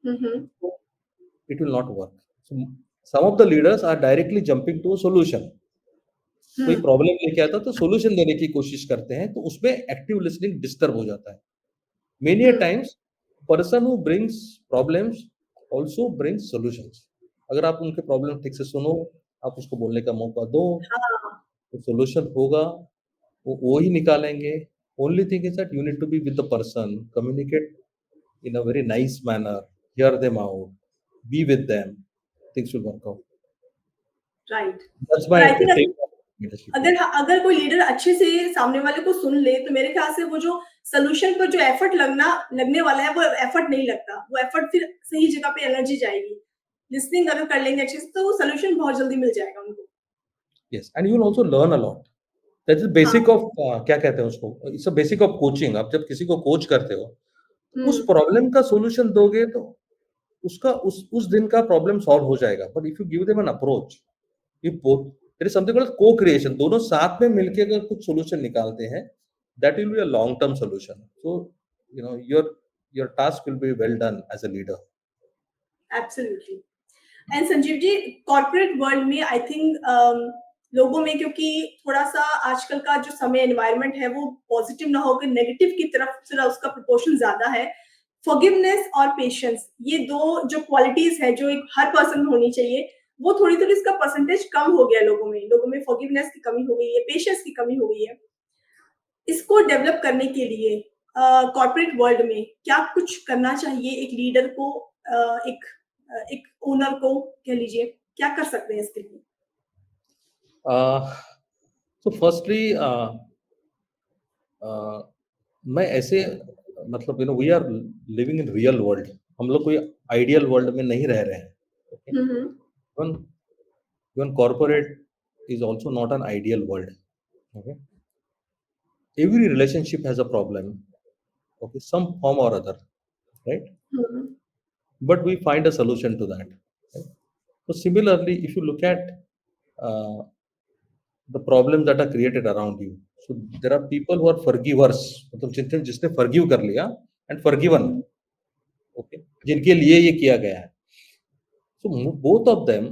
तो it will not work. So some of the leaders are directly jumping to a solution. कोई प्रॉब्लम लेके आता तो सॉल्यूशन देने की कोशिश करते हैं, तो उसमें एक्टिव लिसनिंग डिस्टर्ब हो जाता है. Many a hmm times, person who brings problems also brings solutions. अगर आप उनके प्रॉब्लम ठीक से सुनो, आप उसको बोलने का मौका दो, हाँ तो सॉल्यूशन होगा, वो ही निकालेंगे. Only thing is that you need to be with the person, communicate in a very nice manner, hear them out, be with them. Things will work out. Right That's और my I think take on leadership. अगर अगर कोई leader अच्छे से सामने वाले को सुन ले तो मेरे ख्याल से वो जो सॉल्यूशन पर जो एफर्ट लगने वाला है वो एफर्ट नहीं लगता, वो एफर्ट फिर सही जगह पे एनर्जी जाएगी। लिसनिंग अगर कर लेंगे अच्छे से तो वो सॉल्यूशन बहुत जल्दी मिल जाएगा उनको। Yes, and you will also learn a lot. That is हाँ। basic of क्या कहते हैं उसको? It's a basic of coaching. आप जब किसी को कोच करते हो, उस हम्म प्रॉब्लम का सॉल्यूशन दोगे तो उसका उस दिन का प्रॉब्लम सॉल्व हो जाएगा. But if you give them an approach, you both, there is something called co-creation. दोनों साथ में मिलके अगर कुछ सॉल्यूशन निकालते हैं, that will be a long term solution. So you know your task will be well done as a leader. Absolutely. And Sanjeev ji, corporate world में I think लोगों में क्योंकि थोड़ा-सा आजकल का जो समय एनवायरनमेंट है वो पॉजिटिव ना होकर नेगेटिव की तरफ थोड़ा उसका प्रोपोर्शन ज़्यादा है। फॉरगिवनेस और पेशेंस, ये 2 जो क्वालिटीज़ है जो एक हर पर्सन में होनी चाहिए, वो थोड़ी-थोड़ी इसका परसेंटेज कम हो गया है लोगों में। लोगों में फॉरगिवनेस की कमी हो गई है, पेशेंस की कमी हो गई है। इसको डेवलप करने के लिए कॉर्पोरेट वर्ल्ड में क्या कुछ करना चाहिए एक लीडर को, एक ओनर को कह लीजिए, क्या कर सकते हैं इसके लिए? So firstly, मैं ऐसे मतलब we are living in real world. हम लोग कोई आइडियल वर्ल्ड में नहीं रह रहे हैं. Okay? Hmm, hmm. Even even corporate is also not an ideal world. Okay? Every relationship has a problem. Okay, some form or other, right? Hmm, hmm. But we find a solution to that. Right? So similarly, if you look at uh, the problems that are created around you, so there are people who are forgivers, मतलब जिसने forgive कर लिया and forgiven, hmm, okay, जिनके लिए ये किया गया है. So both of them,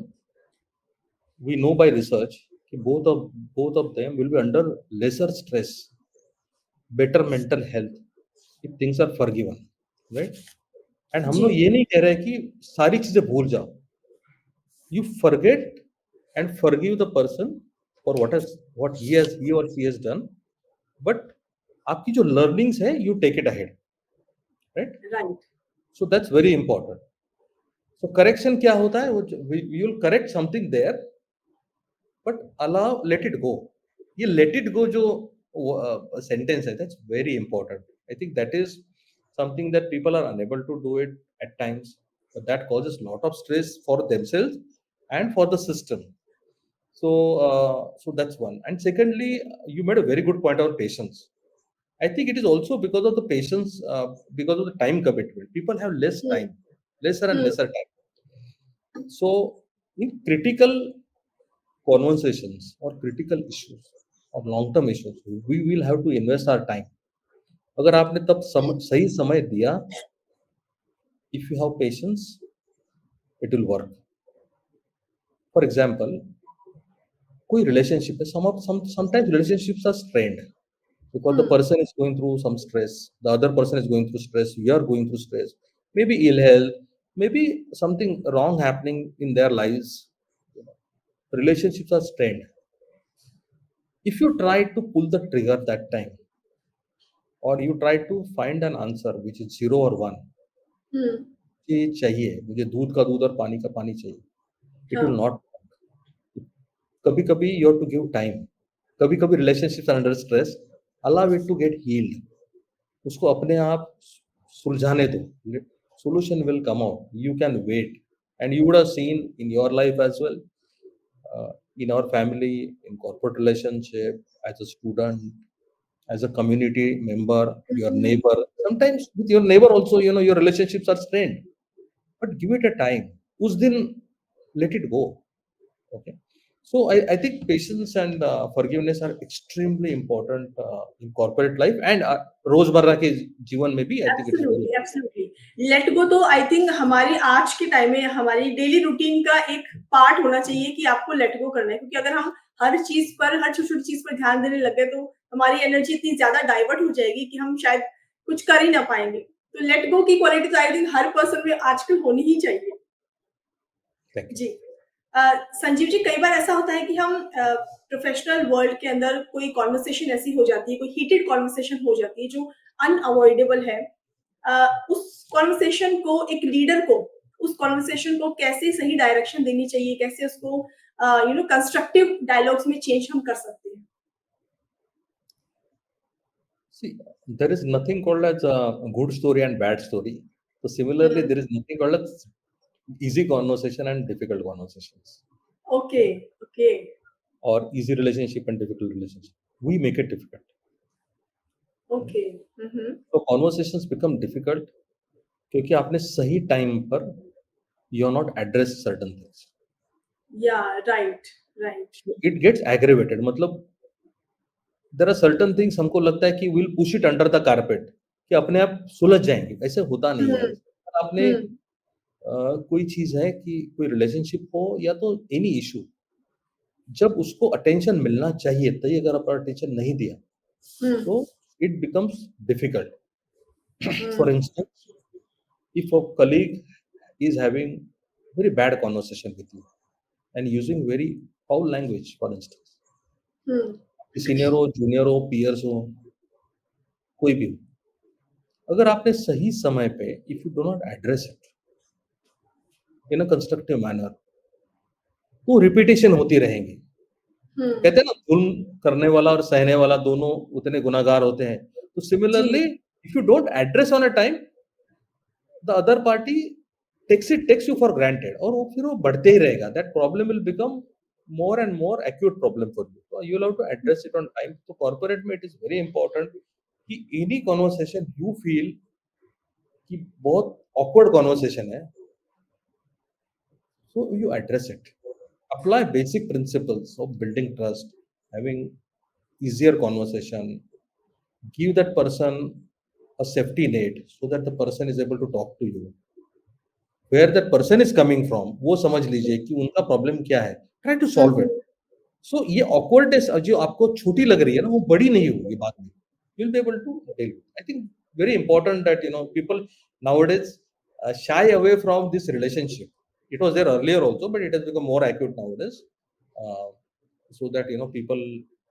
we know by research कि both of them will be under lesser stress, better mental health if things are forgiven, right? And हम जी। लोग ये नहीं कह रहे कि सारी चीजें भूल जाओ. You forget and forgive the person for what he or she has done, but आपकी जो learnings है, you take it ahead, right? Right. So that's very important. So correction क्या होता है? We will correct something there, but let it go. ये let it go जो sentence है, that's very important. I think that is something that people are unable to do it at times, but that causes a lot of stress for themselves and for the system. So that's one. And secondly, you made a very good point about patience. I think it is also because of the patience, because of the time commitment. People have less hmm, time, lesser and hmm, lesser time. So in critical conversations or critical issues or long-term issues, we will have to invest our time. अगर आपने तब सही समय दिया, if you have patience, it will work. For example, कोई relationship है, sometimes relationships are strained because the hmm, person is going through some stress, the other person is going through stress, you are going through stress, maybe ill health, maybe something wrong happening in their lives. Relationships are strained. If you try to pull the trigger that time, or you try to find an answer which is 0 or 1, हुँ, ये चाहिए, मुझे दूध का दूध और पानी का पानी चाहिए, it will हाँ, not. कभी-कभी you have to give time. कभी-कभी relationships are under stress, allow it to get healed. उसको अपने आप सुलझाने दो. Solution will come out. You can wait. And you would have seen in your life as well, in our family, in corporate relationship, as a student, as a community member, your hmm, neighbor. Sometimes with your neighbor also, your relationships are strained. But give it a time. उस दिन let it go. Okay. So I think patience and forgiveness are extremely important in corporate life and रोजमर्रा के जीवन में भी I think it is very absolutely, absolutely. Let go तो I think हमारी आज के टाइम में हमारी डेली रूटीन का एक पार्ट होना चाहिए कि आपको लेट गो करना है, क्योंकि अगर हम हर चीज़ पर, हर छोटी-छोटी चीज़ पर ध्यान देने लग गए तो हमारी एनर्जी इतनी ज़्यादा डाइवर्ट हो जाएगी कि हम शायद कुछ कर ही ना पाएँगे। तो लेट गो की क्वालिटी तो आई थिंक हर पर्सन में आजकल होनी ही चाहिए। Thank you. जी। संजीव जी, कई बार ऐसा होता है कि हम प्रोफ़ेशनल वर्ल्ड के अंदर कोई कन्वर्सेशन ऐसी हो जाती है, कोई हीटेड कन्वर्सेशन हो जाती है जो अनअवॉइडेबल है। उस कन्वर्सेशन को एक लीडर को उस कन्वर्सेशन को कैसे सही डायरेक्शन देनी चाहिए, कैसे उसको कंस्ट्रक्टिव डायलॉग्स में चेंज हम कर सकते हैं? See, there is nothing called as a good story and bad story. So similarly, hmm, there is nothing called as easy conversation and difficult conversations, okay, okay, or easy relationship and difficult relationship. We make it difficult. Okay. Hmm, hmm. So conversations become difficult क्योंकि आपने सही time पर you are not address certain things. या right, right. So it gets aggravated. मतलब there are certain things हमको लगता है कि we'll push it under the carpet कि अपने आप सुलझ जाएंगे. ऐसे होता नहीं हुँ, है. अगर आपने हुँ, कोई चीज है कि कोई रिलेशनशिप हो या तो एनी इशू, जब उसको अटेंशन मिलना चाहिए तभी अगर आप अटेंशन नहीं दिया हुँ, तो it becomes difficult. Hmm, for instance, if a colleague is having very bad conversation with you and using very foul language, for instance, hmm, senior हो, जूनियर हो, पीयर्स हो, कोई भी हो, अगर आपने सही समय पे if you do not address it in a constructive manner तो रिपीटेशन होती रहेंगी. हुँ, कहते हैं ना, जुल्म करने वाला और सहने वाला दोनों उतने गुनाहगार होते हैं. तो जी। Similarly, if you don't address on a time, the other party takes you for granted और वो फिर वो बढ़ते ही रहेगा. That problem will become more and more acute problem for you. So you will have to address it on time. तो corporate में it is very important कि एनी कॉन्वर्सेशन यू फील कि बहुत ऑकवर्ड कॉन्वर्सेशन है, so you address it. Apply basic principles of building trust, having easier conversation, give that person a safety net so that the person is able to talk to you. Where that person is coming from, वो समझ लीजिए कि उनका problem क्या है. Try to hmm, solve it. Hmm, So ये awkwardness जो आपको छोटी लग रही है ना, वो बड़ी नहीं होगी बाद में. You'll be able to deal with. I think very important that people nowadays shy away from this relationship. It was there earlier also, but it has become more acute nowadays. Uh, so that people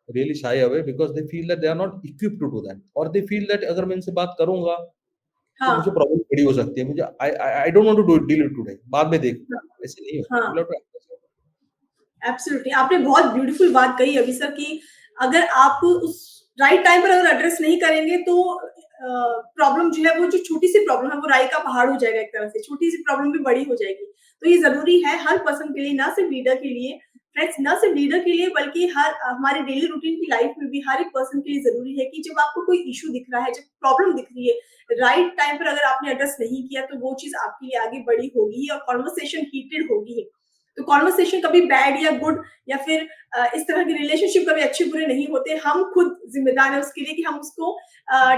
really shy away because they feel that they are not equipped to do that, or they feel that अगर मैं इनसे बात करूंगा तो मुझे हाँ, problem बड़ी हो सकती है. मुझे I don't want to do deal it today, बाद में देखूंगा. हाँ, ऐसे नहीं होता. हाँ। You have to address it. Absolutely, आपने बहुत ब्यूटीफुल बात कही अभी सर कि अगर आप उस राइट टाइम पर अगर एड्रेस नहीं करेंगे तो प्रॉब्लम जो है वो जो छोटी सी प्रॉब्लम है वो राई का पहाड़ हो जाएगा, एक तरह से छोटी सी प्रॉब्लम भी बड़ी हो जाएगी. तो ये जरूरी है हर पर्सन के लिए, ना सिर्फ लीडर के लिए, फ्रेंड्स, ना सिर्फ लीडर के लिए बल्कि हर हमारे डेली रूटीन की लाइफ में भी हर एक पर्सन के लिए जरूरी है कि जब आपको कोई इशू दिख रहा है, जब प्रॉब्लम दिख रही है, राइट टाइम पर अगर आपने एड्रेस नहीं किया तो वो चीज आपके लिए आगे बड़ी होगी ही और कॉन्वर्सेशन हीटेड होगी ही. तो कॉन्वर्सेशन कभी बैड या गुड या फिर इस तरह के रिलेशनशिप कभी अच्छे बुरे नहीं होते. हम खुद जिम्मेदार हैं उसके लिए कि हम उसको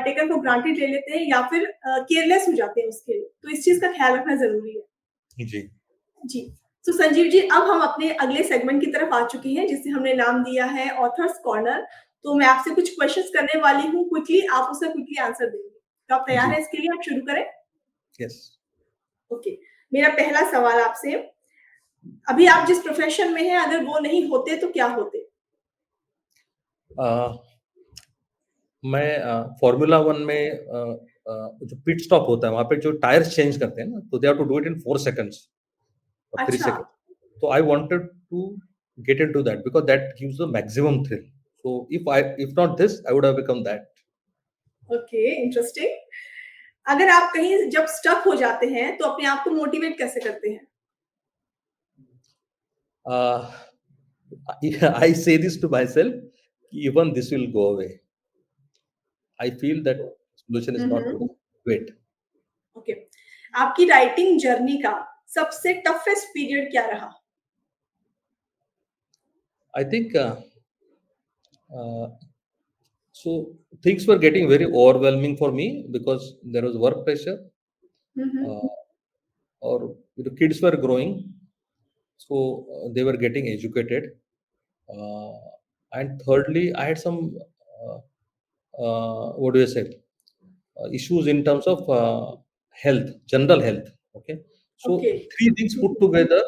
टेकन फॉर ग्रांटेड ले लेते हैं या फिर केयरलेस हो जाते हैं उसके लिए. तो इस चीज का ख्याल रखना जरूरी है. जी. जी. तो संजीव जी, अब हम अपने अगले सेगमेंट की तरफ आ चुके हैं जिसे हमने नाम दिया है ऑथर्स कॉर्नर. तो मैं आपसे कुछ क्वेश्चंस करने वाली हूँ क्विकली, आप उसे क्विकली आंसर देंगे. तो आप तैयार जी. हैं इसके लिए? आप शुरू करें. यस. ओके. मेरा पहला सवाल आपसे, अभी आप जिस प्रोफेशन में हैं अगर वो नहीं होते तो क्या होते? मैं फॉर्मूला वन में जो पिट स्टॉप होता है वहां पे जो टायर्स चेंज करते हैं ना, तो they have to do it in 4 seconds or 3 अच्छा. seconds. So I wanted to get into that because that gives the maximum thrill. So if not this, I would have become that. Okay, interesting. अगर आप कहीं जब stuck हो जाते हैं तो अपने आप को मोटिवेट कैसे करते हैं? Uh, I say this to myself, even this will go away. I feel that solution is not hmm. today. Wait. Okay. आपकी राइटिंग जर्नी का सबसे टफेस्ट पीरियड क्या रहा? I think uh, so things were getting very overwhelming for me because there was work pressure, hmm. uh, or kids were growing, so they were getting educated, uh, and thirdly, I had some what do you say? issues in terms of health, general health. Okay, so Okay. three things put together,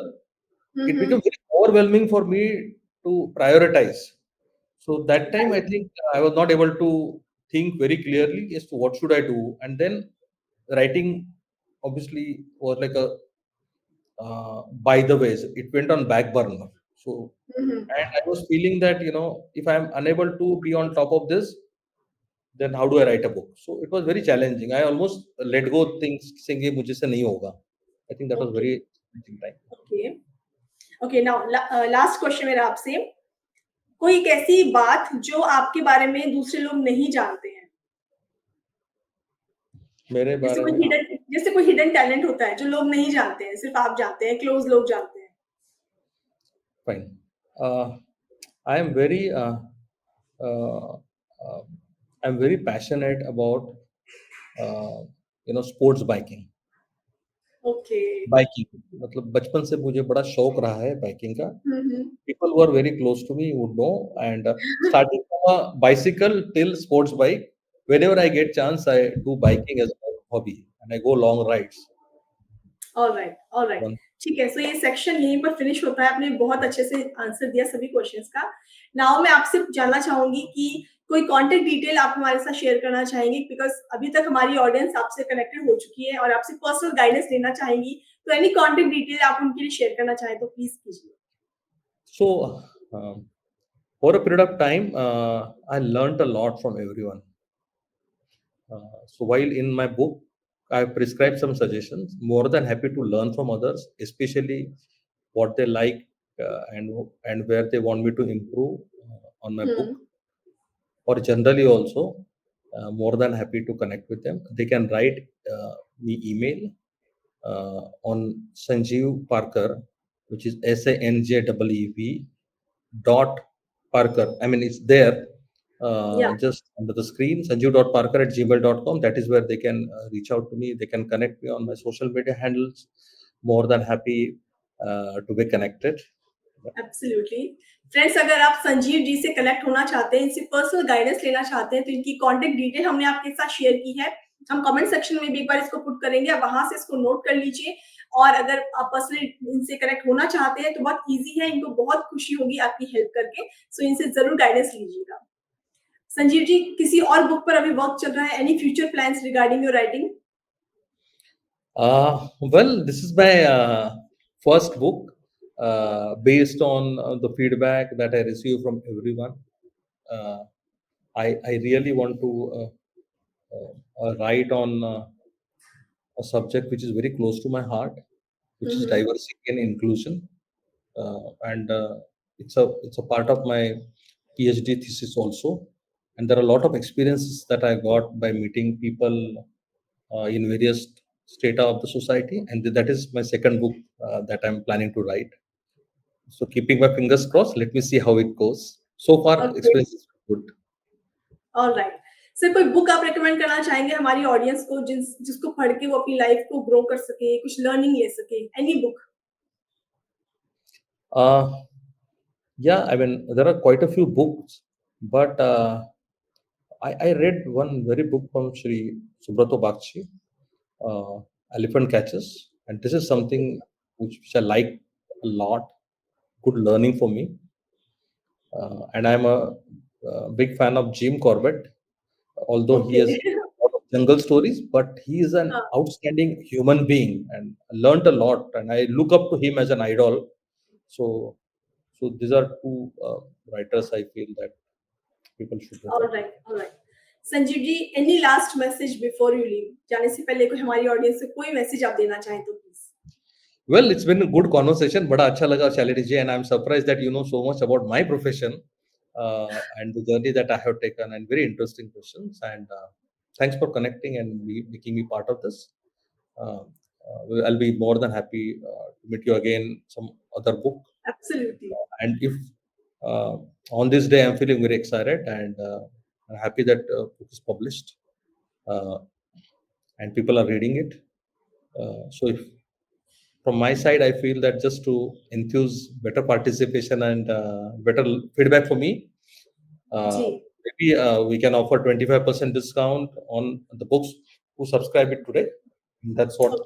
it became very overwhelming for me to prioritize. So that time, I think I was not able to think very clearly as to what should I do, and then writing obviously was like a by the ways. It went on back burner. So, and I was feeling that if I'm unable to be on top of this, then how do I write a book? So it was very challenging. I almost let go things, saying ये मुझे से नहीं होगा. I think that was Okay. very challenging time. Okay. Okay. Now, last question मेरा आपसे, कोई एक ऐसी बात जो आपके बारे में दूसरे लोग नहीं जानते हैं? मेरे बारे में जैसे कोई हिडन टैलेंट होता है जो लोग नहीं जानते हैं, सिर्फ आप जानते हैं, क्लोज लोग जानते हैं. fine. I am very uh, uh, I'm very passionate about sports biking. Okay. Biking मतलब बचपन से मुझे बड़ा शौक रहा है बाइकिंग का. People who are very close to me would know, and starting from a bicycle till sports bike, whenever I get chance, I do biking as a hobby, and I go long rides. Alright. ठीक है, सो ये section यहीं पर finish होता है. आपने बहुत अच्छे से आंसर दिया सभी क्वेश्चंस का. नाउ मैं आपसे जानना चाहूंगी कि कोई कांटेक्ट डिटेल आप हमारे साथ शेयर करना चाहेंगे, बिकॉज अभी तक हमारी ऑडियंस आपसे कनेक्टेड हो चुकी है और आपसे पर्सनल गाइडेंस लेना चाहेंगी. तो एनी कांटेक्ट डिटेल आप उनके लिए शेयर करना चाहें तो प्लीज कीजिए. So, for a period of time, I learned a lot from everyone. So while in my book, I prescribed some suggestions. More than happy to learn from others, especially what they like and where they want me to improve on my book. Or generally also, more than happy to connect with them. They can write me email on Sanjeev Parker, which is SANJEEV dot Parker. I mean, it's there just under the screen, sanjeev.parker@gmail.com. That is where they can reach out to me. They can connect me on my social media handles. More than happy to be connected. Absolutely. Friends, अगर आप संजीव जी से connect होना चाहते हैं, इनसे personal guidance लेना चाहते हैं, तो इनकी कांटेक्ट डिटेल हमने आपके साथ शेयर की है. हम कमेंट सेक्शन में भी एक बार इसको पुट करेंगे, आप वहां से इसको नोट कर लीजिए. और अगर आप पर्सनली इनसे कनेक्ट होना चाहते हैं तो बहुत इजी है, इनको बहुत खुशी होगी आपकी हेल्प करके. सो इनसे जरूर गाइडेंस लीजिएगा. संजीव जी, किसी और बुक पर अभी वर्क चल रहा है? Any future plans regarding your writing? Well, this is my first book. Based on the feedback that I receive from everyone, I really want to write on a subject which is very close to my heart, which is diversity and inclusion, and it's a part of my PhD thesis also. And there are a lot of experiences that I got by meeting people in various strata of the society, and that is my second book that I'm planning to write. So keeping my fingers crossed, let me see how it goes. So far, experience is good. Alright. Sir, कोई book आप recommend करना चाहेंगे हमारी audience को, जिसको पढ़ के वो अपनी लाइफ को ग्रो कर सके, कुछ लर्निंग ले सके? Any book? Yeah, I mean, there are quite a few books, but I read one very book from Sri Subrato Bakshi, Elephant Catches, and this is something which I like a lot. Good learning for me, and I'm a big fan of Jim Corbett, although he has a lot of jungle stories, but he is an outstanding human being and learned a lot, and I look up to him as an idol. So these are two writers I feel that people should read. Alright. Sanjeev ji, any last message before you leave? जाने से पहले कोई हमारी audience से कोई message आप देना चाहें तो please. Well, it's been a good conversation. बड़ा अच्छा लगा Shalini ji, and I'm surprised that you know so much about my profession and the journey that I have taken, and very interesting questions. And thanks for connecting and making me part of this. I'll be more than happy to meet you again some other book. Absolutely. And if on this day I'm feeling very excited and I'm happy that book is published and people are reading it. So if from my side, I feel that just to enthuse better participation and better feedback for me, maybe we can offer 25% discount on the books who subscribe it today. That's what.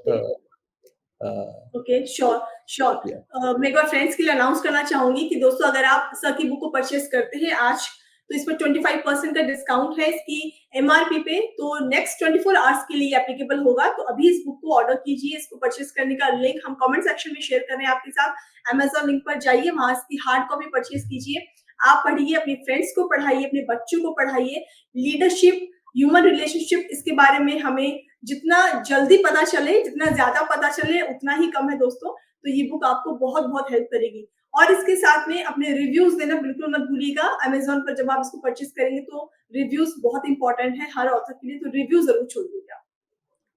Okay, okay, sure, sure. Yeah. मैं एक बार friends के लिए announce करना चाहूँगी कि दोस्तों अगर आप सर की बुक को परचेज़ करते हैं आज, तो इसमें 25% का डिस्काउंट है इसकी एमआरपी पे, तो नेक्स्ट 24 आवर्स के लिए एप्लीकेबल होगा। तो अभी इस बुक को ऑर्डर कीजिए, इसको परचेज़ करने का लिंक हम कमेंट सेक्शन में शेयर कर रहे हैं आपके साथ। अमेज़न लिंक पर जाइए, वहाँ इसकी हार्ड कॉपी परचेज़ कीजिए। आप पढ़िए, अपने फ्रेंड्स को पढ़ाइए, अपने बच्चों को पढ़ाइए। लीडरशिप, ह्यूमन रिलेशनशिप, इसके बारे में हमें जितना जल्दी पता चले, जितना ज़्यादा पता चले उतना ही कम है दोस्तों। तो ये बुक आपको बहुत-बहुत हेल्प करेगी। और इसके साथ में अपने रिव्यूज़ देना बिल्कुल मत भूलिएगा। अमेज़न पर जब आप इसको परचेज़ करेंगे तो रिव्यूज़ बहुत इम्पोर्टेंट है हर ऑथर के लिए, तो रिव्यू ज़रूर छोड़िएगा।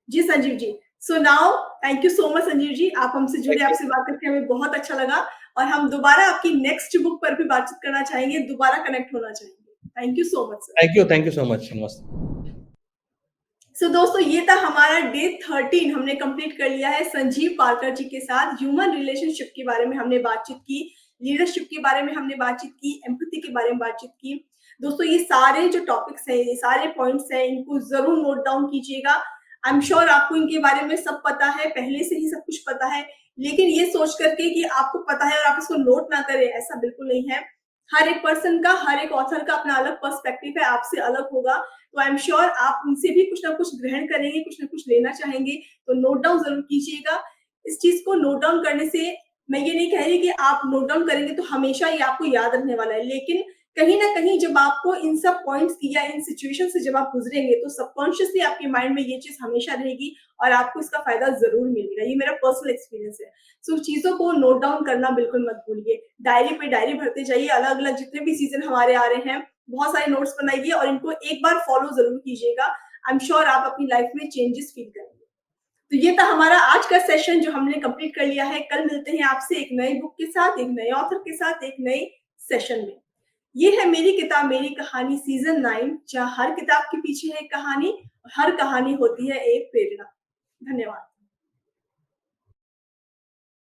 जी Sanjeev ji. So now thank you so much Sanjeev ji, आप हमसे जुड़े, Thank you. आपसे बात करके हमें बहुत अच्छा लगा और हम दोबारा आपकी नेक्स्ट बुक पर भी बातचीत करना चाहेंगे, दोबारा कनेक्ट होना चाहेंगे। Thank you so much sir. Thank you so much. नमस्ते। सो दोस्तों ये था हमारा डे 13, हमने कंप्लीट कर लिया है संजीव पारकर जी के साथ। ह्यूमन रिलेशनशिप के बारे में हमने बातचीत की, लीडरशिप के बारे में हमने बातचीत की, एम्पैथी के बारे में बातचीत की। दोस्तों ये सारे जो टॉपिक्स हैं, ये सारे पॉइंट्स हैं, इनको ज़रूर नोट डाउन कीजिएगा। आई एम श्योर आपको इनके बारे में सब पता है, पहले से ही सब कुछ पता है, लेकिन ये सोच करके कि आपको पता है और आप इसको नोट ना करें, ऐसा बिल्कुल नहीं है। हर एक पर्सन का, हर एक ऑथर का अपना अलग पर्सपेक्टिव है, आपसे अलग होगा। तो आई एम श्योर आप उनसे भी कुछ ना कुछ ग्रहण करेंगे, कुछ ना कुछ लेना चाहेंगे, तो नोट डाउन ज़रूर कीजिएगा। इस चीज़ को नोट डाउन करने से मैं ये नहीं कह रही कि आप नोट डाउन करेंगे तो हमेशा ये आपको याद रहने वाला है, लेकिन कहीं न कहीं जब आपको इन सब पॉइंट्स की या इन सिचुएशन से जब आप गुज़रेंगे, तो सबकॉन्शियसली आपके माइंड में ये चीज़ हमेशा रहेगी और आपको इसका फ़ायदा ज़रूर मिलेगा। ये मेरा पर्सनल एक्सपीरियंस है। सो चीज़ों को नोट डाउन करना बिल्कुल मत भूलिए। डायरी पे डायरी भरते जाइए, अलग-अलग जितने भी सीज़न हमारे आ रहे हैं, बहुत सारे नोट्स बनाइए और इनको एक बार फॉलो ज़रूर कीजिएगा। आई एम श्योर आप अपनी लाइफ में चेंजेस फ़ील करेंगे। तो ये था हमारा आज का सेशन जो हमने कंप्लीट कर लिया है। कल मिलते हैं आपसे एक नई बुक के साथ, एक नए ऑथर के साथ, एक नए सेशन में। ये है मेरी किताब मेरी कहानी सीज़न 9, जहाँ हर किताब के पीछे है एक कहानी और हर कहानी होती है एक प्रेरणा। धन्यवाद।